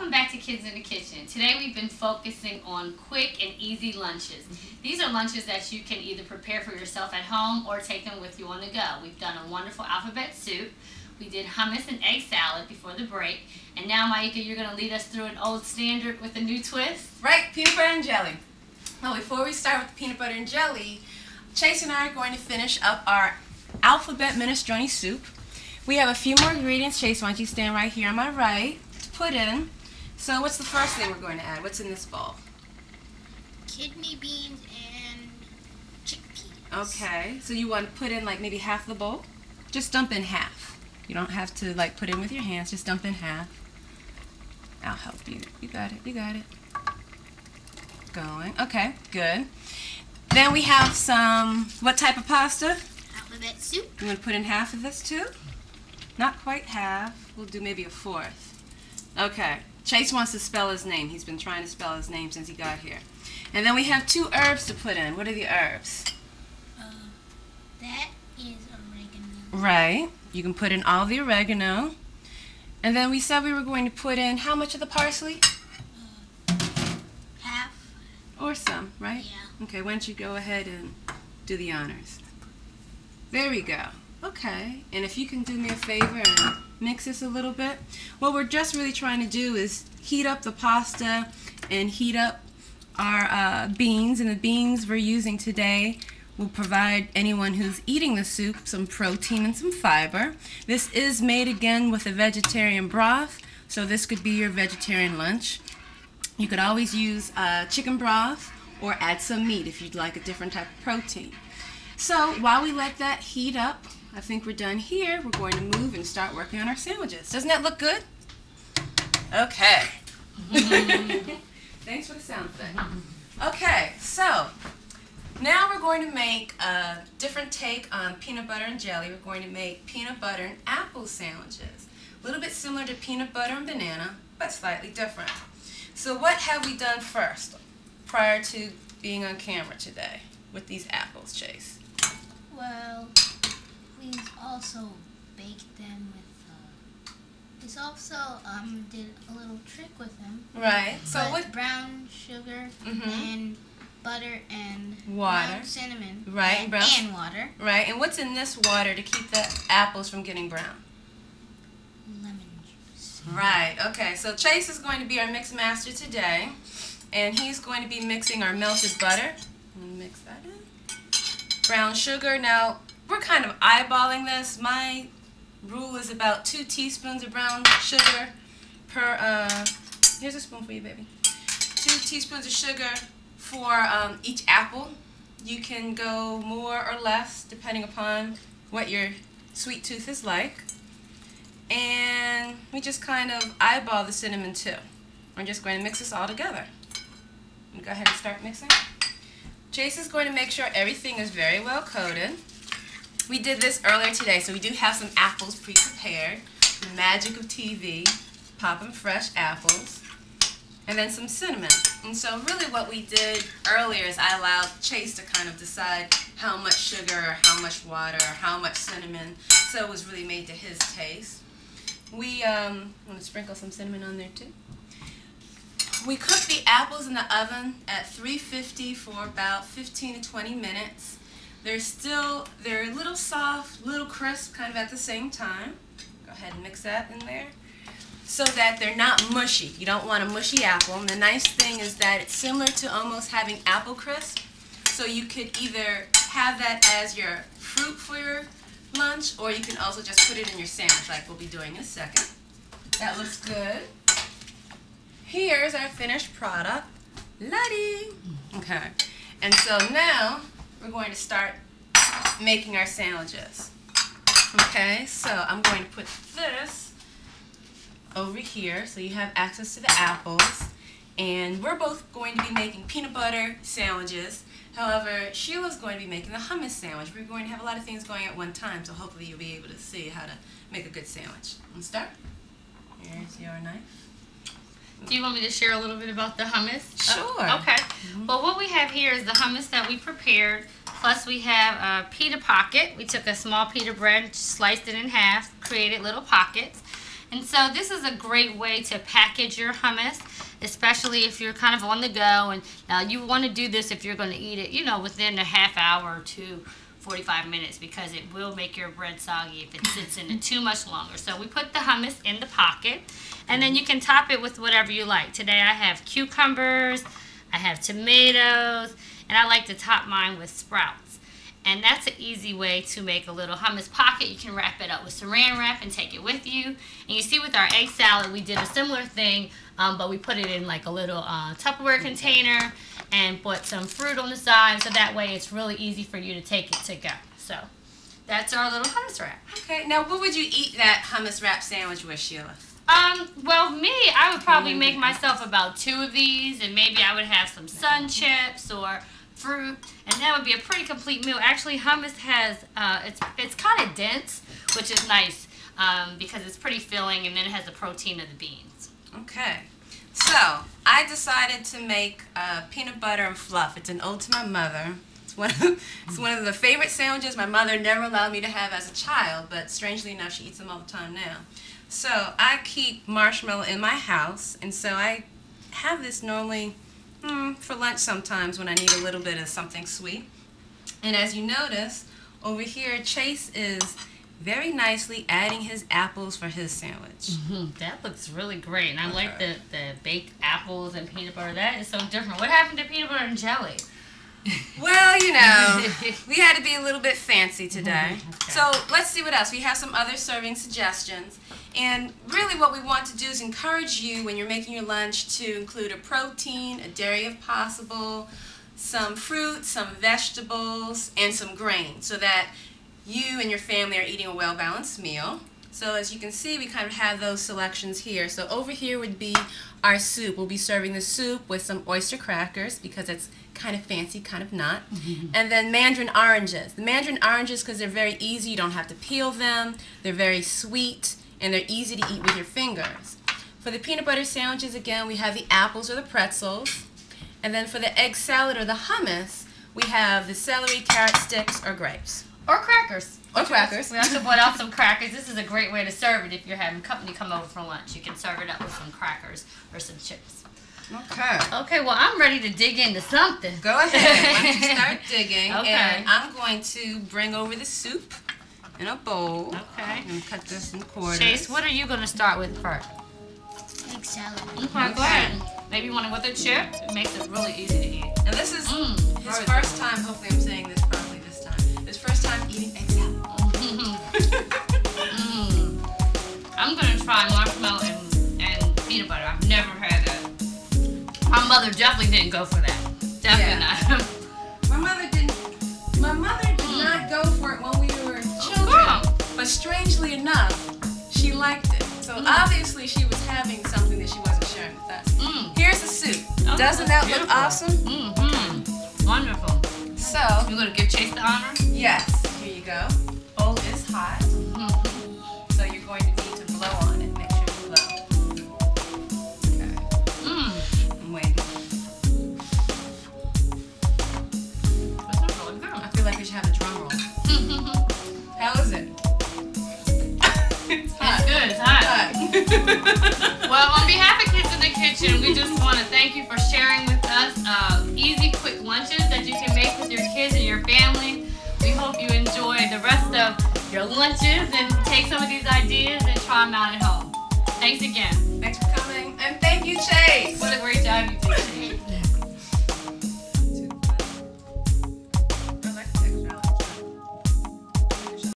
Welcome back to Kids in the Kitchen. Today we've been focusing on quick and easy lunches. These are lunches that you can either prepare for yourself at home or take them with you on the go. We've done a wonderful alphabet soup. We did hummus and egg salad before the break. And now, Maika, you're going to lead us through an old standard with a new twist. Right, peanut butter and jelly. Well, before we start with the peanut butter and jelly, Chase and I are going to finish up our alphabet minestrone soup. We have a few more ingredients. Chase, why don't you stand right here on my right to put in. So what's the first thing we're going to add? What's in this bowl? Kidney beans and chickpeas. Okay, so you want to put in like maybe half the bowl? Just dump in half. You don't have to like put in with your hands, just dump in half. I'll help you. You got it, you got it. Going, okay, good. Then we have some, what type of pasta? Alphabet soup. You want to put in half of this too? Not quite half, we'll do maybe a fourth. Okay, Chase wants to spell his name. He's been trying to spell his name since he got here. And then we have 2 herbs to put in. What are the herbs? That is oregano. Right. You can put in all the oregano. And then we said we were going to put in how much of the parsley? Half. Or some, right? Yeah. Okay, why don't you go ahead and do the honors. There we go. Okay. And if you can do me a favor and mix this a little bit. What we're just really trying to do is heat up the pasta and heat up our beans. And the beans we're using today will provide anyone who's eating the soup some protein and some fiber. This is made again with a vegetarian broth, so this could be your vegetarian lunch. You could always use chicken broth or add some meat if you'd like a different type of protein. So while we let that heat up, I think we're done here. We're going to move and start working on our sandwiches. Doesn't that look good? Okay. Thanks for the sound thing. Okay, so now we're going to make a different take on peanut butter and jelly. We're going to make peanut butter and apple sandwiches. A little bit similar to peanut butter and banana, but slightly different. So what have we done first prior to being on camera today with these apples, Chase? Well, we also baked them with, we also did a little trick with them. Right. So Put what? brown sugar and butter and Water. ground cinnamon. Right, And water. Right. And what's in this water to keep the apples from getting brown? Lemon juice. Right. Okay. So Chase is going to be our mix master today, and he's going to be mixing our melted butter. Mix that in. Brown sugar. Now we're kind of eyeballing this. My rule is about 2 teaspoons of brown sugar per. Here's a spoon for you, baby. 2 teaspoons of sugar for each apple. You can go more or less depending upon what your sweet tooth is like. And we just kind of eyeball the cinnamon too. We're just going to mix this all together. Go ahead and start mixing. Chase is going to make sure everything is very well coated. We did this earlier today, so we do have some apples pre-prepared. The magic of TV, popping fresh apples. And then some cinnamon. And so really what we did earlier is I allowed Chase to kind of decide how much sugar, or how much water, or how much cinnamon. So it was really made to his taste. We want to sprinkle some cinnamon on there too. We cooked the apples in the oven at 350 for about 15 to 20 minutes. They're a little soft, a little crisp, kind of at the same time. Go ahead and mix that in there, so that they're not mushy. You don't want a mushy apple. And the nice thing is that it's similar to almost having apple crisp. So you could either have that as your fruit for your lunch, or you can also just put it in your sandwich like we'll be doing in a second. That looks good. Here's our finished product. Lottie! Okay. And so now we're going to start making our sandwiches. Okay, so I'm going to put this over here so you have access to the apples, and we're both going to be making peanut butter sandwiches. However, Sheila's going to be making the hummus sandwich. We're going to have a lot of things going at one time, so hopefully you'll be able to see how to make a good sandwich. Let's start. Here's your knife. Do you want me to share a little bit about the hummus? Sure. Okay. Well, what we have here is the hummus that we prepared. Plus we have a pita pocket. We took a small pita bread, sliced it in half, created little pockets. And so this is a great way to package your hummus, especially if you're kind of on the go. And now you want to do this if you're going to eat it, you know, within a half hour to 45 minutes, because it will make your bread soggy if it sits in it too much longer. So we put the hummus in the pocket, and then you can top it with whatever you like. Today I have cucumbers, I have tomatoes, and I like to top mine with sprouts. And that's an easy way to make a little hummus pocket. You can wrap it up with saran wrap and take it with you. And you see with our egg salad, we did a similar thing, but we put it in like a little Tupperware container and put some fruit on the side, so that way it's really easy for you to take it to go. So that's our little hummus wrap. Okay, now what would you eat that hummus wrap sandwich with, Sheila? Well, me, I would probably make myself about 2 of these, and maybe I would have some sun chips or fruit, and that would be a pretty complete meal. Actually, hummus has, it's kind of dense, which is nice because it's pretty filling, and then it has the protein of the beans. Okay, so I decided to make peanut butter and fluff. It's an ode to my mother. It's one of the favorite sandwiches my mother never allowed me to have as a child, but strangely enough, she eats them all the time now. So I keep marshmallow in my house, and so I have this normally for lunch sometimes when I need a little bit of something sweet. And as you notice, over here, Chase is very nicely adding his apples for his sandwich. That looks really great, and I like the baked apples and peanut butter. That is so different. What happened to peanut butter and jelly? Well, you know, we had to be a little bit fancy today. Okay. So let's see what else. We have some other serving suggestions. And really what we want to do is encourage you when you're making your lunch to include a protein, a dairy if possible, some fruit, some vegetables, and some grain, so that you and your family are eating a well-balanced meal. So as you can see, we kind of have those selections here. So over here would be our soup. We'll be serving the soup with some oyster crackers because it's kind of fancy, kind of not. And then mandarin oranges. The mandarin oranges, because they're very easy, you don't have to peel them. They're very sweet, and they're easy to eat with your fingers. For the peanut butter sandwiches, again, we have the apples or the pretzels. And then for the egg salad or the hummus, we have the celery, carrot sticks, or grapes. Or crackers. Or crackers. We also brought out some crackers. This is a great way to serve it if you're having company come over for lunch. You can serve it up with some crackers or some chips. Okay. Okay, well, I'm ready to dig into something. Go ahead. Why don't you start digging? Okay. And I'm going to bring over the soup in a bowl. Okay. And cut this in quarters. Chase, what are you going to start with first? Egg salad. Okay, go ahead. Maybe one with a chip. It makes it really easy to eat. And this is his first time, hopefully I'm saying this properly this time, his first time eating egg salad. I'm going to try marshmallow and peanut butter. I've never had that. My mother definitely didn't go for that. Definitely not. My mother did not go for it when we were children. But strangely enough, she liked it. So obviously she was having something that she wasn't sharing with us. Here's the soup. Oh, Doesn't that look awesome? Wonderful. So, you're going to give Chase the honor? yes. Here you go. Bowl is hot. So you're going to need to blow on it. Make sure you blow. Okay. I'm waiting. This is really good. I feel like we should have a drum roll. How is it? It's hot. It's good. It's hot. Well, on behalf of Kids in the Kitchen, we just want to thank you for sharing with us easy, quick lunches that you can make with your kids and your family. We hope you enjoy the rest of your lunches and take some of these ideas and try them out at home. Thanks again. Thanks for coming. And thank you, Chase. What a great job you did.